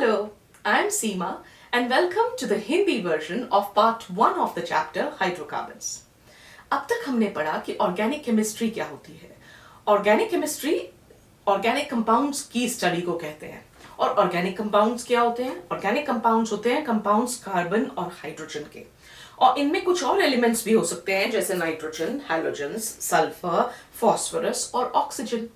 Hello, I'm Seema and welcome to the Hindi version of part 1 of the chapter Hydrocarbons. अब तक हमने पढ़ा कि ऑर्गेनिक केमिस्ट्री क्या होती है। ऑर्गेनिक केमिस्ट्री ऑर्गेनिक कंपाउंड्स की स्टडी को कहते हैं। और ऑर्गेनिक कंपाउंड्स क्या होते हैं? ऑर्गेनिक कंपाउंड्स होते हैं कंपाउंड्स कार्बन और हाइड्रोजन के, और इनमें कुछ और एलिमेंट्स भी हो सकते हैं जैसे नाइट्रोजन, हैलोजेंस, सल्फर, फास्फोरस और ऑक्सीजन।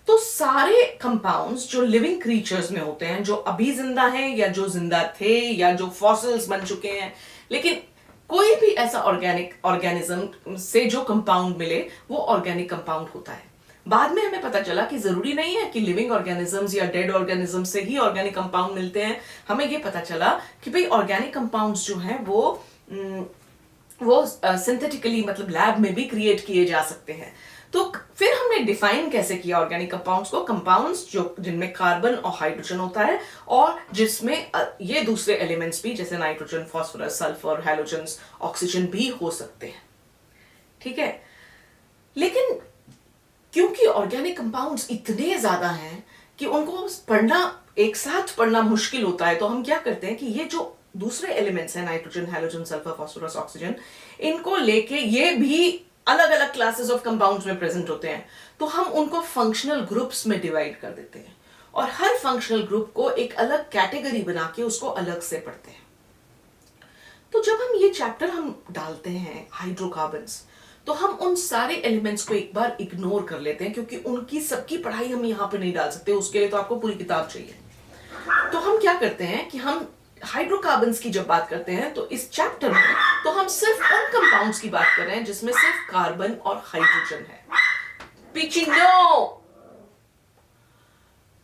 तो सारे कंपाउंड्स जो लिविंग क्रीचर्स में होते हैं, जो अभी जिंदा हैं या जो जिंदा थे या जो फॉसिल्स बन चुके हैं, लेकिन कोई भी ऐसा ऑर्गेनिज्म से जो कंपाउंड मिले वो ऑर्गेनिक कंपाउंड होता है। बाद में हमें पता चला कि जरूरी नहीं है कि लिविंग ऑर्गेनिजम्स या डेड ऑर्गेनिज्म से ही ऑर्गेनिक कंपाउंड मिलते हैं। हमें ये पता चला कि भाई ऑर्गेनिक कंपाउंड्स जो हैं वो सिंथेटिकली मतलब लैब में भी क्रिएट किए जा सकते हैं। तो फिर हमने डिफाइन कैसे किया ऑर्गेनिक कंपाउंड्स को? कंपाउंड्स जो जिनमें कार्बन और हाइड्रोजन होता है और जिसमें ये दूसरे एलिमेंट्स भी जैसे nitrogen, phosphorus, sulphur, halogens, oxygen भी हो सकते हैं। ठीक है, लेकिन क्योंकि ऑर्गेनिक कंपाउंड्स इतने ज्यादा हैं कि उनको पढ़ना एक साथ पढ़ना मुश्किल होता है, तो हम क्या करते हैं कि ये जो दूसरे एलिमेंट्स हैं nitrogen, halogen, sulphur, phosphorus, oxygen, इनको लेके ये भी अलग अलग क्लासेस ऑफ कंपाउंड्स में प्रेजेंट होते हैं, तो हम उनको फंक्शनल ग्रुप्स में डिवाइड कर देते हैं और हर फंक्शनल ग्रुप को एक अलग कैटेगरी बना के उसको अलग से पढ़ते हैं। तो जब हम ये चैप्टर हम डालते हैं हाइड्रोकार्बन्स, तो हम उन सारे एलिमेंट्स को एक बार इग्नोर कर लेते हैं क्योंकि उनकी सबकी पढ़ाई हम यहाँ पे नहीं डाल सकते, उसके लिए तो आपको पूरी किताब चाहिए। तो हम क्या करते हैं कि हम हाइड्रोकार्बन्स की जब बात करते हैं तो इस चैप्टर में तो हम सिर्फ उन कंपाउंड्स की बात कर रहे हैं जिसमें सिर्फ कार्बन और हाइड्रोजन है। पीछे नो,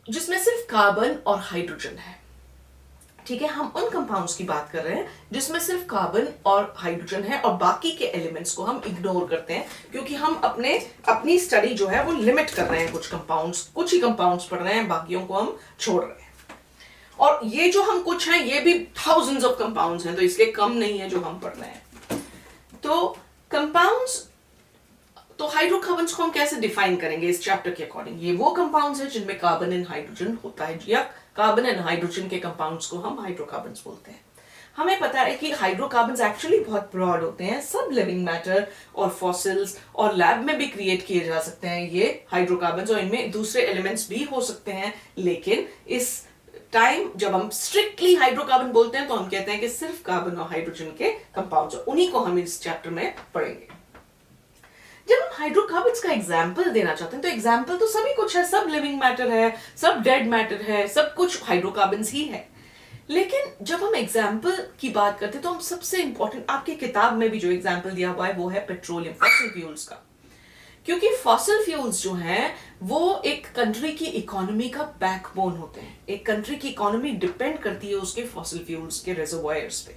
जिसमें सिर्फ कार्बन और हाइड्रोजन है। ठीक है, हम उन कंपाउंड्स की बात कर रहे हैं जिसमें सिर्फ कार्बन और हाइड्रोजन है और बाकी के एलिमेंट्स को हम इग्नोर करते हैं क्योंकि हम अपनी स्टडी जो है वो लिमिट कर रहे हैं। कुछ ही कंपाउंड्स पढ़ रहे हैं, बाकियों को हम छोड़ रहे हैं। और ये जो हम कुछ हैं ये भी थाउजेंड्स ऑफ कंपाउंड्स हैं, तो इसलिए कम नहीं है जो हम पढ़ रहे हैं। तो कंपाउंड्स, तो हाइड्रोकार्बन्स को हम कैसे डिफाइन करेंगे इस चैप्टर के अकॉर्डिंग? ये वो कंपाउंड्स हैं जिनमें कार्बन एंड हाइड्रोजन होता है, या कार्बन एंड हाइड्रोजन के कंपाउंड्स को हम हाइड्रोकार्बन्स बोलते हैं। हमें पता है कि हाइड्रोकार्बन्स एक्चुअली बहुत ब्रॉड होते हैं, सब लिविंग मैटर और फॉसिल्स और लैब में भी क्रिएट किए जा सकते हैं ये हाइड्रोकार्बन्स, और इनमें दूसरे एलिमेंट्स भी हो सकते हैं। लेकिन इस टाइम जब हम स्ट्रिक्टली हाइड्रोकार्बन बोलते हैं तो हम कहते हैं कि सिर्फ कार्बन और हाइड्रोजन के कंपाउंड्स, उन्हीं को हम इस चैप्टर में पढ़ेंगे। जब हम हाइड्रोकार्बन्स का एग्जाम्पल देना चाहते हैं तो एग्जाम्पल तो सभी कुछ है, सब लिविंग मैटर है, सब डेड मैटर है, सब कुछ हाइड्रोकार्बन्स ही है। लेकिन जब हम एग्जाम्पल की बात करते हैं तो हम सबसे इंपॉर्टेंट, आपकी किताब में भी जो एग्जाम्पल दिया हुआ है वो है पेट्रोलियम, फॉसिल फ्यूल्स का। क्योंकि फॉसिल फ्यूल्स जो हैं वो एक कंट्री की इकोनॉमी का बैकबोन होते हैं। एक कंट्री की इकोनॉमी डिपेंड करती है उसके फॉसिल फ्यूल्स के रिजर्वॉयर्स पे।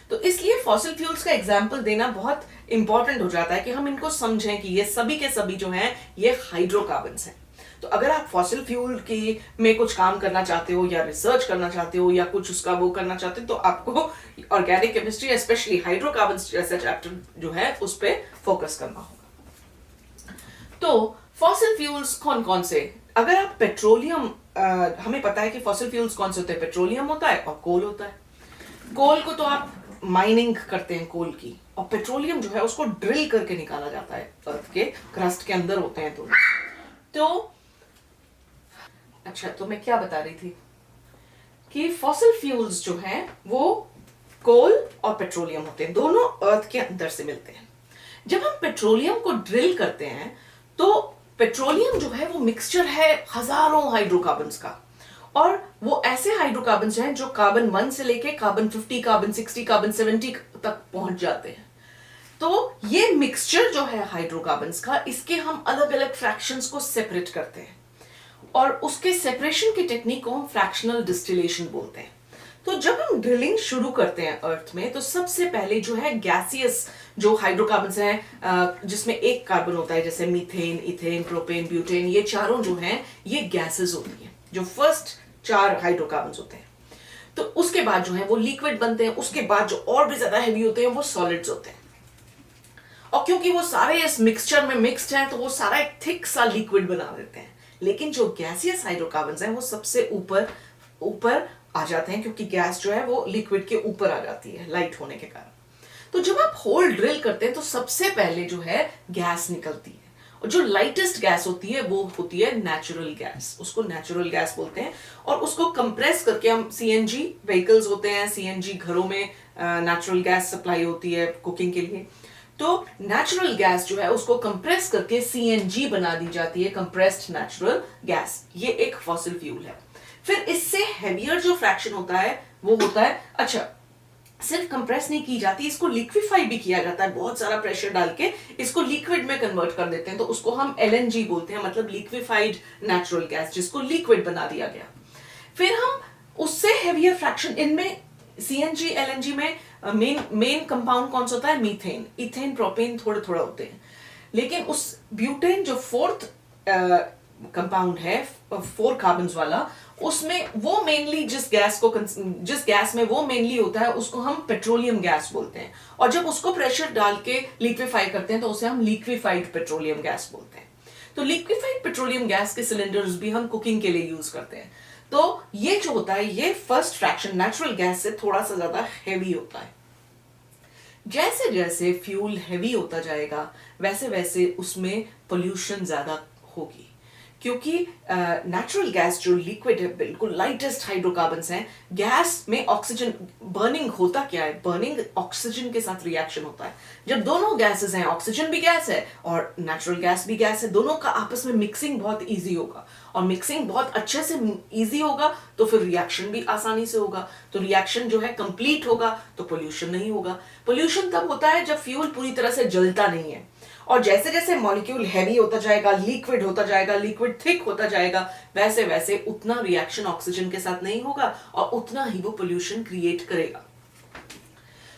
तो इसलिए फॉसिल फ्यूल्स का एग्जांपल देना बहुत इंपॉर्टेंट हो जाता है कि हम इनको समझें कि ये सभी के सभी जो हैं ये हाइड्रोकार्बन्स हैं। तो अगर आप फॉसिल फ्यूल की में कुछ काम करना चाहते हो या रिसर्च करना चाहते हो या कुछ उसका वो करना चाहते हो तो आपको ऑर्गेनिक केमिस्ट्री स्पेशली हाइड्रोकार्बन्स जैसा चैप्टर जो है उस पर फोकस करना होगा। तो फॉसिल फ्यूल्स कौन कौन से? अगर आप पेट्रोलियम, हमें पता है कि फॉसिल फ्यूल्स कौन से होते हैं, पेट्रोलियम होता है और कोल होता है। कोल को तो आप माइनिंग करते हैं कोल की, और पेट्रोलियम जो है उसको ड्रिल करके निकाला जाता है, अर्थ के क्रस्ट के अंदर होते हैं। तो अच्छा, तो मैं क्या बता रही थी कि फॉसिल फ्यूल्स जो हैं वो कोल और पेट्रोलियम होते हैं, दोनों अर्थ के अंदर से मिलते हैं। जब हम पेट्रोलियम को ड्रिल करते हैं तो पेट्रोलियम जो है वो मिक्सचर है हजारों हाइड्रोकार्बन्स का, और वो ऐसे हाइड्रोकार्बन्स हैं जो कार्बन 1 से लेके कार्बन 50, कार्बन 60, कार्बन 70 तक पहुंच जाते हैं। तो ये मिक्सचर जो है हाइड्रोकार्बन्स का, इसके हम अलग अलग फ्रैक्शंस को सेपरेट करते हैं और उसके सेपरेशन की टेक्निक को हम फ्रैक्शनल डिस्टिलेशन बोलते हैं। तो जब हम ड्रिलिंग शुरू करते हैं अर्थ में तो सबसे पहले जो है गैसियस जो हाइड्रोकार्बन्स हैं जिसमें एक कार्बन होता है, जैसे मीथेन, इथेन, प्रोपेन, ब्यूटेन, ये चारों जो हैं ये गैसेस होती हैं, जो फर्स्ट 4 हाइड्रोकार्बन्स होते हैं। तो उसके बाद जो है वो लिक्विड बनते हैं, उसके बाद जो और भी ज्यादा हैवी होते हैं वो सॉलिड्स होते हैं। और क्योंकि वो सारे इस मिक्सचर में मिक्स्ड हैं तो वो सारा एक थिक सा लिक्विड बना देते हैं। लेकिन जो गैसियस हाइड्रोकार्बन्स हैं वो सबसे ऊपर आ जाते हैं, क्योंकि गैस जो है वो लिक्विड के ऊपर आ जाती है लाइट होने के कारण। तो जब आप होल ड्रिल करते हैं तो सबसे पहले जो है गैस निकलती है, और जो लाइटेस्ट गैस होती है वो होती है नेचुरल गैस, उसको नेचुरल गैस बोलते हैं। और उसको कंप्रेस करके हम सीएनजी व्हीकल्स होते हैं, सीएनजी घरों में नेचुरल गैस सप्लाई होती है कुकिंग के लिए। तो नेचुरल गैस जो है उसको कंप्रेस करके सीएनजी बना दी जाती है, कंप्रेस्ड नेचुरल गैस। ये एक फॉसिल फ्यूल है। फिर इससे हेवियर जो फ्रैक्शन होता है वो होता है, अच्छा सिर्फ कंप्रेस नहीं की जाती, इसको लिक्विफाई भी किया जाता है, बहुत सारा प्रेशर डाल के इसको लिक्विड में कन्वर्ट कर देते हैं, तो उसको हम एलएनजी बोलते हैं, मतलब लिक्विफाइड नेचुरल गैस, जिसको लिक्विड बना दिया गया। फिर हम उससे हेवियर फ्रैक्शन, इनमें सीएनजी एलएनजी में मेन कंपाउंड कौन सा होता है, मीथेन, इथेन, प्रोपेन थोड़े थोड़े होते हैं, लेकिन उस ब्यूटेन जो फोर्थ कंपाउंड है 4 कार्बन्स वाला, उसमें वो मेनली जिस गैस में वो मेनली होता है उसको हम पेट्रोलियम गैस बोलते हैं। और जब उसको प्रेशर डाल के लिक्विफाई करते हैं तो उसे हम लिक्विफाइड पेट्रोलियम गैस बोलते हैं। तो लिक्विफाइड पेट्रोलियम गैस के सिलेंडर्स भी हम कुकिंग के लिए यूज करते हैं। तो ये जो होता है, ये फर्स्ट फ्रैक्शन नेचुरल गैस से थोड़ा सा ज्यादा हैवी होता है। जैसे जैसे फ्यूल हैवी होता जाएगा वैसे वैसे उसमें पोल्यूशन ज्यादा होगी, क्योंकि नेचुरल गैस जो लिक्विड है, बिल्कुल लाइटेस्ट हाइड्रोकार्बन्स हैं। गैस में ऑक्सीजन बर्निंग होता क्या है, बर्निंग ऑक्सीजन के साथ रिएक्शन होता है। जब दोनों गैसेस हैं, ऑक्सीजन भी गैस है और नेचुरल गैस भी गैस है, दोनों का आपस में मिक्सिंग बहुत इजी होगा, और मिक्सिंग बहुत अच्छे से इजी होगा तो फिर रिएक्शन भी आसानी से होगा। तो रिएक्शन जो है कंप्लीट होगा तो पोल्यूशन नहीं होगा। पोल्यूशन तब होता है जब फ्यूल पूरी तरह से जलता नहीं है, और जैसे जैसे मॉलिक्यूल हैवी होता जाएगा, लिक्विड होता जाएगा, लिक्विड थिक होता जाएगा, वैसे वैसे उतना रिएक्शन ऑक्सीजन के साथ नहीं होगा और उतना ही वो पोल्यूशन क्रिएट करेगा।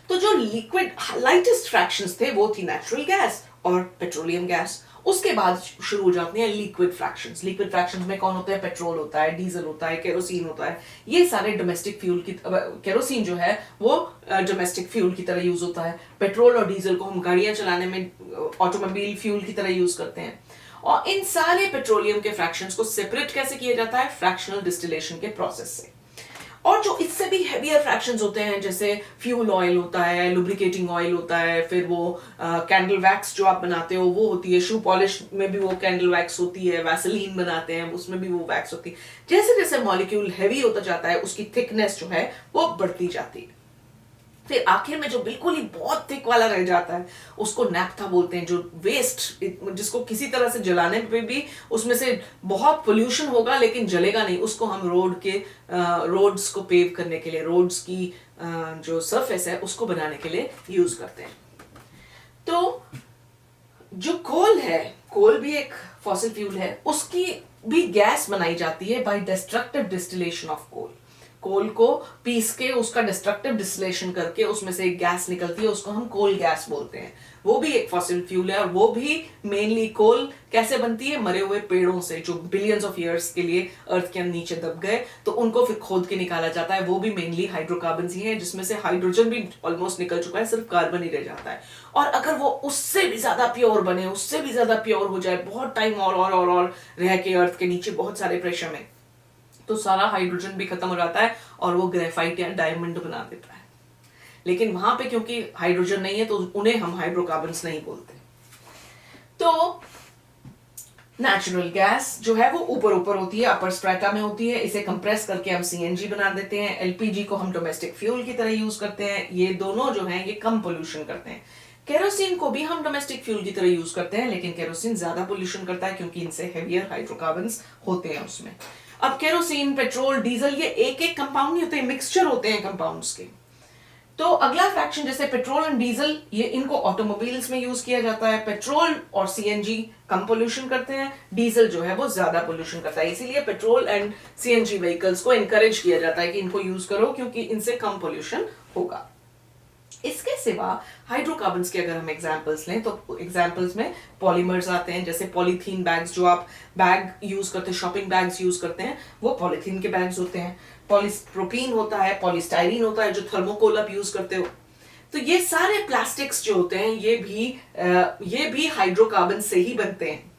तो जो लिक्विड लाइटेस्ट फ्रैक्शंस थे वो थी नेचुरल गैस और पेट्रोलियम गैस। उसके बाद शुरू हो जाती हैं लिक्विड फ्रैक्शंस। लिक्विड फ्रैक्शंस में कौन होता है, पेट्रोल होता है, डीजल होता है, केरोसिन होता है। ये सारे डोमेस्टिक फ्यूल की, केरोसिन जो है वो डोमेस्टिक फ्यूल की तरह यूज होता है। पेट्रोल और डीजल को हम गाड़ियां चलाने में ऑटोमोबाइल फ्यूल की तरह यूज करते हैं। और इन सारे पेट्रोलियम के फ्रैक्शंस को सेपरेट कैसे किया जाता है, फ्रैक्शनल डिस्टिलेशन के प्रोसेस से। और जो इससे भी हेवियर फ्रैक्शंस होते हैं, जैसे फ्यूल ऑयल होता है, लुब्रिकेटिंग ऑयल होता है, फिर वो कैंडल वैक्स जो आप बनाते हो वो होती है, शू पॉलिश में भी वो कैंडल वैक्स होती है, वैसलीन बनाते हैं उसमें भी वो वैक्स होती है। जैसे जैसे मॉलिक्यूल हैवी होता जाता है उसकी थिकनेस जो है वो बढ़ती जाती है। फिर आखिर में जो बिल्कुल ही बहुत थिक वाला रह जाता है उसको नैप्था बोलते हैं, जो वेस्ट, जिसको किसी तरह से जलाने पे भी उसमें से बहुत पोल्यूशन होगा लेकिन जलेगा नहीं, उसको हम रोड्स को पेव करने के लिए, रोड्स की जो सरफेस है उसको बनाने के लिए यूज करते हैं। तो जो कोल है, कोल भी एक फॉसिल फ्यूल है, उसकी भी गैस बनाई जाती है by destructive distillation of coal. Coal को पीस के उसका डिस्ट्रक्टिव डिस्टिलेशन करके उसमें से एक गैस निकलती है, उसको हम कोल गैस बोलते हैं। वो भी एक फॉसिल फ्यूल है, और वो भी मेनली कोल कैसे बनती है, मरे हुए पेड़ों से जो बिलियंस ऑफ ईयर्स के लिए अर्थ के नीचे दब गए, तो उनको फिर खोद के निकाला जाता है। वो भी मेनली हाइड्रोकार्बन ही है, जिसमें से हाइड्रोजन भी ऑलमोस्ट निकल चुका है, सिर्फ कार्बन ही रह जाता है। और अगर वो उससे भी ज्यादा प्योर बने, उससे भी ज्यादा प्योर हो जाए, बहुत टाइम और रह के अर्थ के नीचे बहुत सारे प्रेशर में, तो सारा हाइड्रोजन भी खत्म हो जाता है और वो ग्रेफाइट या डायमंड बना देता है। लेकिन वहां पे क्योंकि हाइड्रोजन नहीं है तो उन्हें हम हाइड्रोकार्बन्स नहीं बोलते। तो नेचुरल गैस जो है वो ऊपर ऊपर होती है, अपर स्ट्रेटा में होती है। इसे कंप्रेस करके हम सीएनजी बना देते हैं। एलपीजी को हम डोमेस्टिक फ्यूल की तरह यूज करते हैं। ये दोनों जो हैं ये कम पोल्यूशन करते हैं। केरोसिन को भी हम डोमेस्टिक फ्यूल की तरह यूज करते हैं, लेकिन केरोसिन ज्यादा पोल्यूशन करता है क्योंकि इनसे हेवियर हाइड्रोकार्बन्स होते हैं उसमें। अब केरोसिन, पेट्रोल, डीजल ये एक एक कंपाउंड नहीं होते, मिक्सचर होते हैं कंपाउंड्स के। तो अगला फ्रैक्शन जैसे पेट्रोल एंड डीजल, ये इनको ऑटोमोबाइल्स में यूज किया जाता है। पेट्रोल और सीएनजी कम पोल्यूशन करते हैं, डीजल जो है वो ज्यादा पोल्यूशन करता है। इसीलिए पेट्रोल एंड सीएनजी व्हीकल्स को एनकरेज किया जाता है कि इनको यूज करो क्योंकि इनसे कम पोल्यूशन होगा। इसके सिवा हाइड्रोकार्बन्स के अगर हम एग्जांपल्स लें तो एग्जांपल्स में पॉलीमर्स आते हैं, जैसे पॉलीथीन बैग्स, जो आप बैग यूज करते हैं, शॉपिंग बैग्स यूज करते हैं, वो पॉलीथीन के बैग्स होते हैं। पॉलीप्रोपीन होता है, पॉलीस्टाइरीन होता है, जो थर्मोकोल आप यूज करते हो। तो ये सारे प्लास्टिक्स जो होते हैं ये भी हाइड्रोकार्बन से ही बनते हैं।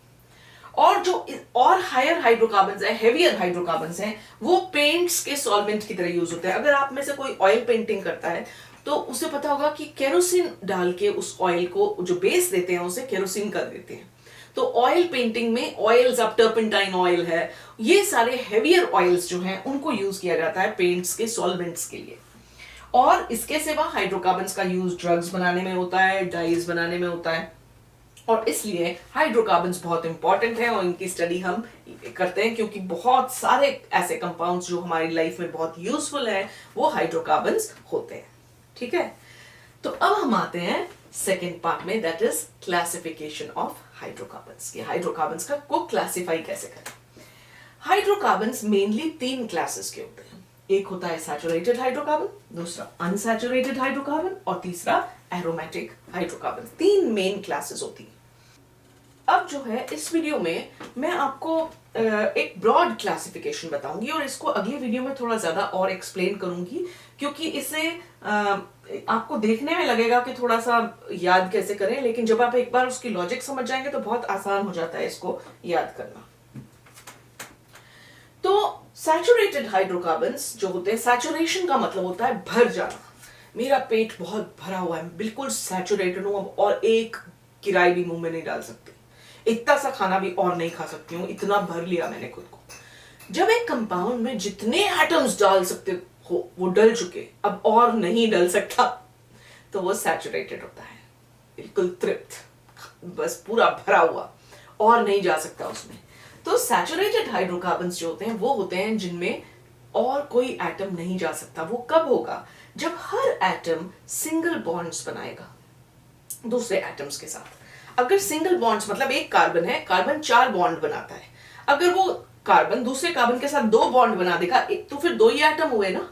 और जो और हायर हाइड्रोकार्बन्स है, हेवियर हाइड्रोकार्बन्स हैं, वो पेंट्स के सॉल्वेंट की तरह यूज होते हैं। अगर आप में से कोई ऑयल पेंटिंग करता है तो उसे पता होगा कि केरोसिन डाल के उस ऑयल को जो बेस देते हैं उसे केरोसिन कर देते हैं। तो ऑयल पेंटिंग में ऑयल्स, अब टर्पेंटाइन ऑयल है, ये सारे हेवियर ऑयल्स जो हैं उनको यूज किया जाता है पेंट्स के सॉल्वेंट्स के लिए। और इसके सिवा हाइड्रोकार्बन्स का यूज ड्रग्स बनाने में होता है, डाइज बनाने में होता है, और इसलिए हाइड्रोकार्बन्स बहुत इंपॉर्टेंट है और इनकी स्टडी हम करते हैं क्योंकि बहुत सारे ऐसे कंपाउंड्स जो हमारी लाइफ में बहुत यूजफुल है वो हाइड्रोकार्बन्स होते हैं। ठीक है, तो अब हम आते हैं सेकेंड पार्ट में, that is classification of hydrocarbons. कि हाइड्रोकार्बन्स का को क्लासिफाई कैसे करें। हाइड्रोकार्बन्स मेनली 3 क्लासेस के होते हैं। एक होता है सैचुरेटेड हाइड्रोकार्बन, दूसरा अनसैचुरेटेड हाइड्रोकार्बन और तीसरा एरोमेटिक हाइड्रोकार्बन। 3 मेन क्लासेस होती हैं। अब जो है इस वीडियो में मैं आपको एक ब्रॉड क्लासिफिकेशन बताऊंगी और इसको अगले वीडियो में थोड़ा ज्यादा और एक्सप्लेन करूंगी क्योंकि इसे आपको देखने में लगेगा कि थोड़ा सा याद कैसे करें, लेकिन जब आप एक बार उसकी लॉजिक समझ जाएंगे तो बहुत आसान हो जाता है इसको याद करना। तो सैचुरेटेड हाइड्रोकार्बन्स जो होते हैं, सैचुरेशन का मतलब होता है भर जाना। मेरा पेट बहुत भरा हुआ है, बिल्कुल सैचुरेटेड हूं अब और एक किराई भी मुंह में नहीं डाल सकती, इतना सा खाना भी और नहीं खा सकती हूँ, इतना भर लिया मैंने खुद को। जब एक कंपाउंड में जितने एटम्स डाल सकते हो वो डल चुके, अब और नहीं डल सकता, तो वो सैचुरेटेड होता है, बिल्कुल तृप्त, बस पूरा भरा हुआ और नहीं जा सकता उसमें। तो सैचुरेटेड हाइड्रोकार्बन्स जो होते हैं वो होते हैं जिनमें और कोई एटम नहीं जा सकता। वो कब होगा? जब हर एटम सिंगल बॉन्ड्स बनाएगा दूसरे एटम्स के साथ। अगर सिंगल बॉन्ड्स मतलब एक कार्बन है, कार्बन 4 बॉन्ड बनाता है, अगर वो कार्बन दूसरे कार्बन के साथ 2 बॉन्ड बना देगा तो फिर 2 ही एटम हुए ना।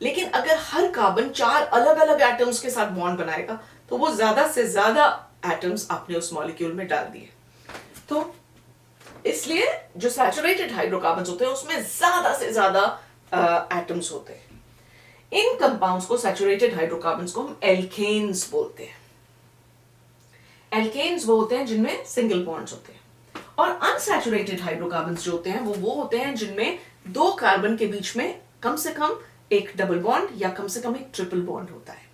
लेकिन अगर हर कार्बन 4 अलग अलग एटम्स के साथ बॉन्ड बनाएगा तो वो ज्यादा से ज्यादा एटम्स आपने उस मॉलिक्यूल में डाल दिए। तो इसलिए जो सैचुरेटेड हाइड्रोकार्बन्स होते हैं उसमें ज्यादा से ज्यादा एटम्स होते हैं। इन कंपाउंड्स को, सैचुरेटेड हाइड्रोकार्बन्स को हम एल्केन्स बोलते हैं। एल्केन्स वो होते हैं जिनमें सिंगल बॉन्ड्स होते हैं। और अनसैचुरेटेड हाइड्रोकार्बन्स जो होते हैं वो होते हैं जिनमें 2 कार्बन के बीच में कम से कम एक डबल बॉन्ड या कम से कम एक ट्रिपल बॉन्ड होता है।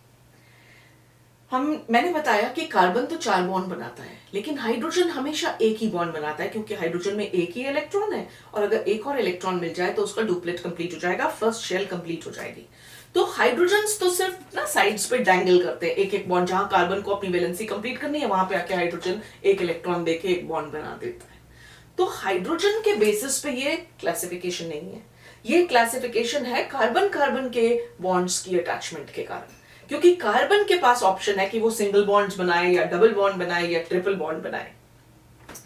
मैंने बताया कि कार्बन तो 4 बॉन्ड बनाता है, लेकिन हाइड्रोजन हमेशा एक ही बॉन्ड बनाता है क्योंकि हाइड्रोजन में एक ही इलेक्ट्रॉन है और अगर एक और इलेक्ट्रॉन मिल जाए तो उसका डुप्लेट कंप्लीट हो जाएगा, फर्स्ट शेल कंप्लीट हो जाएगी। तो हाइड्रोजन्स तो सिर्फ ना साइड्स पे डैंगल करते हैं एक एक बॉन्ड, जहां कार्बन को अपनी वैलेंसी कंप्लीट करनी है वहां पे आके हाइड्रोजन एक इलेक्ट्रॉन देके एक बॉन्ड बना देता है। तो हाइड्रोजन के बेसिस पे ये क्लासिफिकेशन नहीं है, ये क्लासिफिकेशन है कार्बन कार्बन के बॉन्ड्स की अटैचमेंट के कारण, क्योंकि कार्बन के पास ऑप्शन है कि वो सिंगल बॉन्ड्स बनाए या डबल बॉन्ड बनाए या ट्रिपल बॉन्ड बनाए।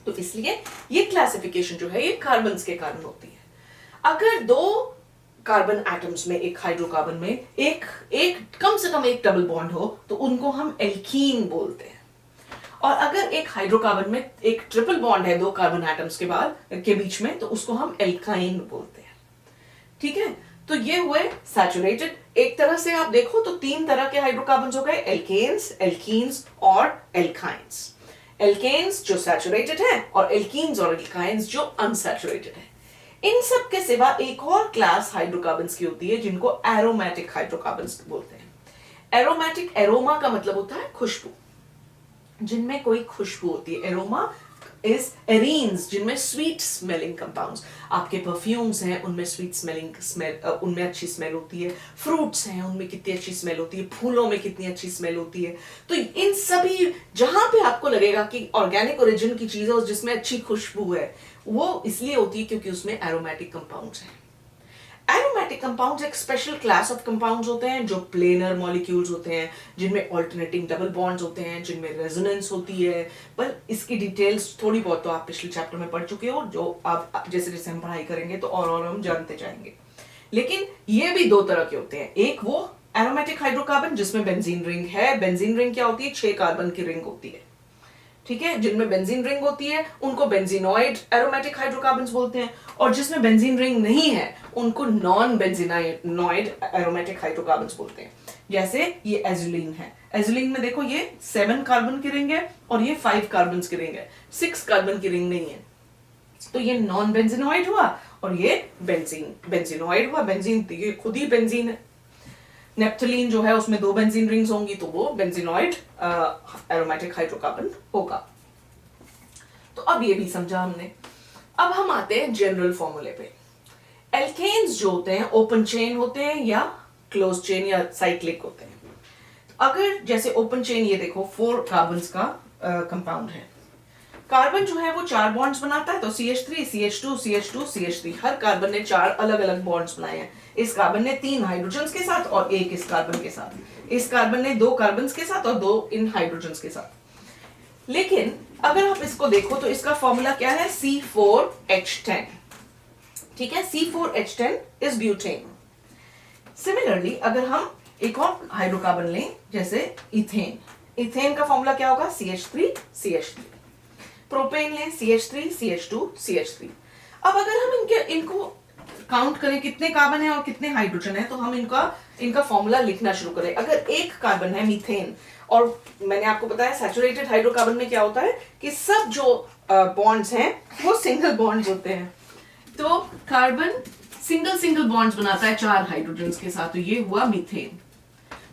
तो इसलिए ये क्लासिफिकेशन जो है ये कार्बन्स के कारण होती है। अगर 2 कार्बन एटम्स में, एक हाइड्रोकार्बन में एक कम से कम एक डबल बॉन्ड हो तो उनको हम एल्कीन बोलते हैं। और अगर एक हाइड्रोकार्बन में एक ट्रिपल बॉन्ड है 2 कार्बन एटम्स के बीच में तो उसको हम एल्काइन बोलते हैं। ठीक है, तो ये हुए सैचुरेटेड। एक तरह से आप देखो तो 3 तरह के हाइड्रोकार्बन्स हो गए, एल्केन्स, एल्कीन्स और एल्काइंस। एल्केन्स जो सैचुरेटेड है और एल्कीन्स और एल्काइंस जो अनसैचुरेटेड है। इन सब के सिवा एक और क्लास हाइड्रोकार्बन्स की होती है जिनको एरोमेटिक हाइड्रोकार्बन्स बोलते हैं। एरोमेटिक, एरोमा का मतलब होता है खुशबू, जिनमें कोई खुशबू होती है। एरोमा इज एरीन्स, जिनमें स्वीट स्मेलिंग कंपाउंड्स, आपके परफ्यूम्स हैं उनमें स्वीट स्मेल उनमें अच्छी स्मेल होती है, फ्रूट्स हैं उनमें कितनी अच्छी स्मेल होती है, फूलों में कितनी अच्छी स्मेल होती है। तो इन सभी जहां पे आपको लगेगा कि ऑर्गेनिक ओरिजिन की चीज है जिसमें अच्छी खुशबू है, वो इसलिए होती है क्योंकि उसमें एरोमेटिक कंपाउंड्स हैं। एरोमेटिक कंपाउंड्स एक स्पेशल क्लास ऑफ कंपाउंड्स होते हैं जो प्लेनर मॉलिक्यूल्स होते हैं, जिनमें ऑल्टरनेटिंग डबल बॉन्ड्स होते हैं, जिनमें रेजोनेंस होती है। पर इसकी डिटेल्स थोड़ी बहुत तो आप पिछले चैप्टर में पढ़ चुके हो, जो आप जैसे जैसे हम पढ़ाई करेंगे तो और हम जानते जाएंगे। लेकिन ये भी 2 तरह के होते हैं। एक वो एरोमेटिक हाइड्रोकार्बन जिसमें बेंजीन रिंग है। बेंजीन रिंग क्या होती है? 6 कार्बन की रिंग होती है, ठीक है। जिनमें बेंजीन रिंग होती है उनको बेंजीनॉइड एरोमेटिक हाइड्रोकार्बन्स बोलते हैं, और जिसमें बेंजीन रिंग नहीं है उनको नॉन बेंजीनॉइड एरोमेटिक हाइड्रोकार्बन्स बोलते हैं। जैसे ये एजुलिन है, एजुलिन में देखो ये 7 कार्बन की रिंग है और ये 5 कार्बन की रिंग है, 6 कार्बन की रिंग नहीं है। तो ये नॉन बेंजीनॉइड हुआ और ये बेंजीनॉइड हुआ। बेंजीन ये खुद ही बेंजीन है। नेप्थलीन जो है उसमें 2 बेंजीन रिंग्स होंगी तो वो बेंजीनॉइड एरोमेटिक हाइड्रोकार्बन होगा। तो अब ये भी समझा हमने। अब हम आते हैं जनरल फॉर्मूले पे। एल्केन्स जो होते हैं ओपन चेन होते हैं या क्लोज चेन या साइक्लिक होते हैं। अगर जैसे ओपन चेन, ये देखो 4 कार्बन्स का कंपाउंड है। कार्बन जो है वो 4 बॉन्ड्स बनाता है, तो CH3 CH2 CH2 CH3, हर कार्बन ने 4 अलग अलग बॉन्ड्स बनाए हैं। इस कार्बन ने 3 हाइड्रोजन्स के साथ और 1 इस कार्बन के साथ। इस कार्बन ने 2 कार्बन्स के साथ और 2 इन हाइड्रोजन्स के साथ। लेकिन अगर आप इसको देखो तो इसका फॉर्मूला क्या है, C4H10। ठीक है, C4H10 इज ब्यूटेन। सिमिलरली अगर हम एक और हाइड्रोकार्बन लें जैसे इथेन, इथेन का फॉर्मूला क्या होगा, CH3 CH3। प्रोपेन लें, CH3 CH2 CH3। अब अगर हम इनको काउंट करें कितने कार्बन है और कितने हाइड्रोजन है, तो हम इनका फॉर्मूला लिखना शुरू करें। अगर एक कार्बन है मीथेन, और मैंने आपको बताया सैचुरेटेड हाइड्रोकार्बन में क्या होता है कि सब जो बॉन्ड्स हैं वो सिंगल बॉन्ड्स होते हैं। तो कार्बन सिंगल बॉन्ड्स बनाता है 4 हाइड्रोजन्स के साथ, तो ये हुआ मीथेन।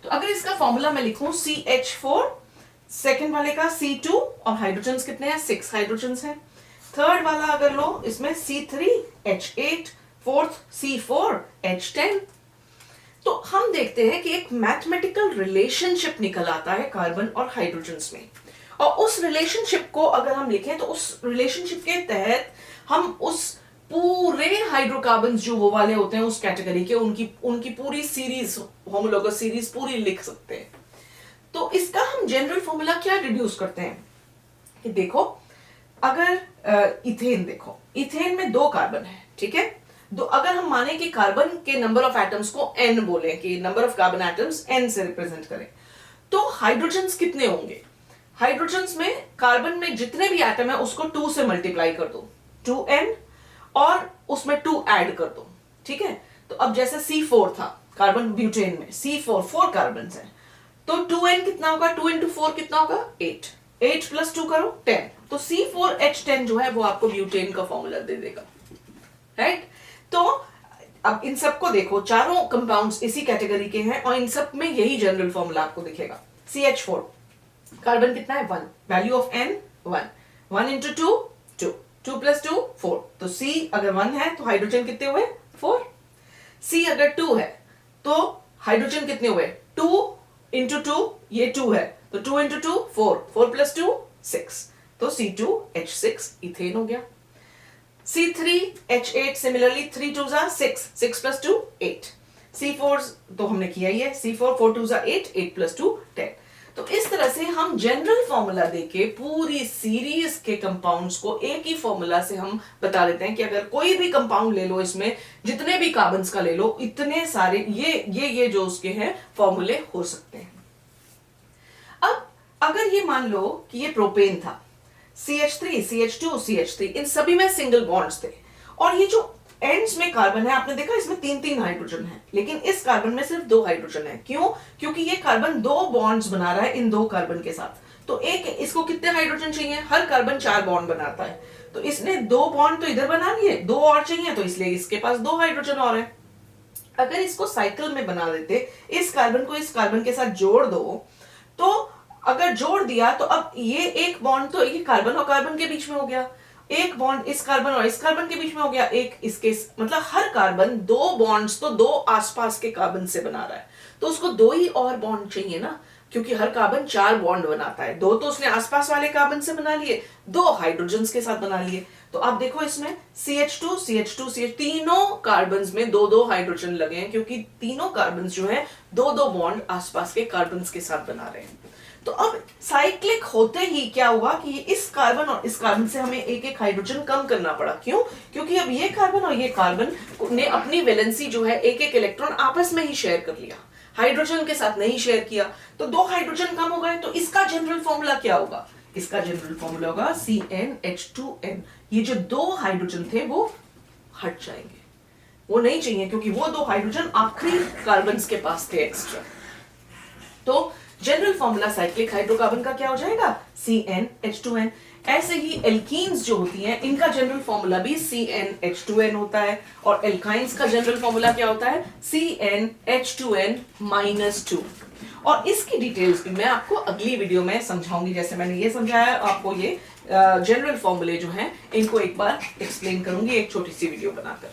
तो अगर इसका फॉर्मूला मैं लिखूं CH4, सेकेंड वाले का C2 और हाइड्रोजन्स कितने हैं, 6 हाइड्रोजन्स हैं। थर्ड वाला अगर लो इसमें C3H8, फोर्थ C4H10। तो हम देखते हैं कि एक मैथमेटिकल रिलेशनशिप निकल आता है कार्बन और हाइड्रोजन्स में, और उस रिलेशनशिप को अगर हम लिखें तो उस रिलेशनशिप के तहत हम उस पूरे हाइड्रोकार्बन्स जो वो वाले होते हैं उस कैटेगरी के, उनकी पूरी सीरीज, होमोलोगस सीरीज पूरी लिख सकते हैं। तो इसका हम जनरल फॉर्मूला क्या डिड्यूस करते हैं कि देखो, अगर इथेन देखो, इथेन में 2 कार्बन है, ठीक है। अगर हम माने कि कार्बन के नंबर ऑफ एटम्स को n बोले, कि number of carbon atoms n से रिप्रेजेंट करें, तो हाइड्रोजन्स कितने होंगे, हाइड्रोजन्स में कार्बन में जितने भी एटम है उसको 2 से मल्टीप्लाई कर दो, 2n, और उसमें 2 ऐड कर दो, ठीक है। तो अब जैसे C4 था कार्बन ब्यूटेन में, C4 4 कार्बन है, तो 2n कितना होगा, 2 into 4 कितना होगा, 8, 8 plus 2 करो 10, तो C4H10 जो है वो आपको ब्यूटेन का फॉर्मूला दे देगा, राइट। तो अब इन सबको देखो, चारों कंपाउंड्स इसी कैटेगरी के हैं और इन सब में यही जनरल फॉर्मूला आपको दिखेगा। CH4 कार्बन कितना है, 1, value of n 1, 1 into 2 2, 2 plus 2 4, तो C अगर 1 है तो हाइड्रोजन कितने हुए, 4। C अगर 2 है तो हाइड्रोजन कितने हुए, 2 into 2, ये 2 है तो 2 into 2 4, 4 plus 2 6, तो C2H6 इथेन हो गया। C3H8 सिमिलरली 3 2 6, 6 plus 2 8, C4 तो हमने किया ही है, C4 4 2 8, 8 plus 2 10। तो इस तरह से हम जनरल फॉर्मूला देके पूरी सीरीज के कंपाउंड्स को एक ही फॉर्मूला से हम बता देते हैं कि अगर कोई भी कंपाउंड ले लो, इसमें जितने भी कार्बन्स का ले लो, इतने सारे ये जो उसके हैं फॉर्मूले हो सकते हैं। अब अगर ये मान लो कि ये प्रोपेन था, CH3 CH2 CH3, इन सभी में सिंगल बॉन्ड्स थे, और ये जो एंड्स में कार्बन है आपने देखा इसमें 3 हाइड्रोजन है, लेकिन इस कार्बन में सिर्फ 2 हाइड्रोजन है। क्यों, क्योंकि ये कार्बन 2 बॉन्ड्स बना रहा है इन 2 कार्बन के साथ, तो इसको कितने हाइड्रोजन चाहिए, हर कार्बन 4 बॉन्ड बनाता है, तो इसने 2 बॉन्ड तो इधर बना लिए, 2 और चाहिए, तो इसलिए इसके पास 2 हाइड्रोजन और है। अगर इसको साइकिल में बना देते, इस कार्बन को इस कार्बन के साथ जोड़ दो, तो अगर जोड़ दिया तो अब ये एक बॉन्ड तो ये कार्बन और कार्बन के बीच में हो गया, एक बॉन्ड इस कार्बन और इस कार्बन के बीच में हो गया, एक इसके, मतलब हर कार्बन 2 बॉन्ड्स तो 2 आसपास के कार्बन से बना रहा है, तो उसको 2 ही और बॉन्ड चाहिए ना, क्योंकि हर कार्बन 4 बॉन्ड बनाता है, 2 तो उसने आसपास वाले कार्बन से बना लिए, 2 हाइड्रोजन्स के साथ बना लिए। तो आप देखो इसमें CH2 CH2 CH, तीनों कार्बन्स में 2 हाइड्रोजन लगे हैं, क्योंकि तीनों कार्बन्स जो हैं 2 बॉन्ड आसपास के कार्बन्स के साथ बना रहे हैं। तो अब साइक्लिक होते ही क्या हुआ कि इस कार्बन और इस कार्बन से हमें एक हाइड्रोजन कम करना पड़ा। क्यों, क्योंकि अब ये कार्बन और ये कार्बन ने अपनी वैलेंसी जो है एक इलेक्ट्रॉन आपस में ही शेयर कर लिया, हाइड्रोजन के साथ नहीं शेयर किया, तो 2 हाइड्रोजन कम हो गए। तो इसका जनरल फॉर्मूला क्या होगा, इसका जनरल फॉर्मूला होगा CnH2n। ये जो 2 हाइड्रोजन थे वो हट जाएंगे, वो नहीं चाहिए, क्योंकि वो 2 हाइड्रोजन आखिरी कार्बन के पास थे एक्स्ट्रा। तो जनरल फॉर्मूला साइक्लिक हाइड्रोकार्बन का क्या हो जाएगा, CnH2n। ऐसे ही एल्कीन्स जो होती हैं इनका जनरल फॉर्मूला भी CnH2n होता है, और एल्काइंस का जनरल फॉर्मूला क्या होता है? CnH2n-2। और इसकी डिटेल्स भी मैं आपको अगली वीडियो में समझाऊंगी। जैसे मैंने ये समझाया, आपको ये जनरल फॉर्मूले जो हैं इनको एक बार एक्सप्लेन करूंगी एक छोटी सी वीडियो बनाकर।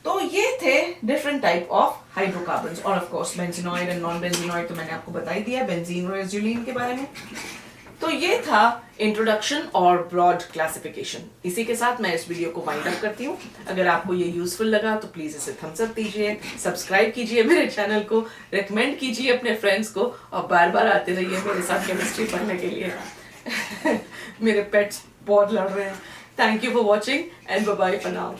तो ये थे डिफरेंट टाइप ऑफ हाइड्रोकार्बन्स, और of course benzenoid and non benzenoid तो मैंने आपको बता ही दिया, बेंजीन और एज़ुलीन के बारे में। तो ये था इंट्रोडक्शन और ब्रॉड क्लासिफिकेशन। इसी के साथ मैं इस वीडियो को वाइंड अप करती हूँ। अगर आपको ये यूजफुल लगा तो प्लीज इसे थम्स अप दीजिए, सब्सक्राइब कीजिए मेरे चैनल को, रेकमेंड कीजिए अपने फ्रेंड्स को, और बार बार आते रहिए मेरे साथ केमिस्ट्री पढ़ने के लिए। मेरे पेट्स बहुत लड़ रहे हैं। Thank you for watching and bye bye for now.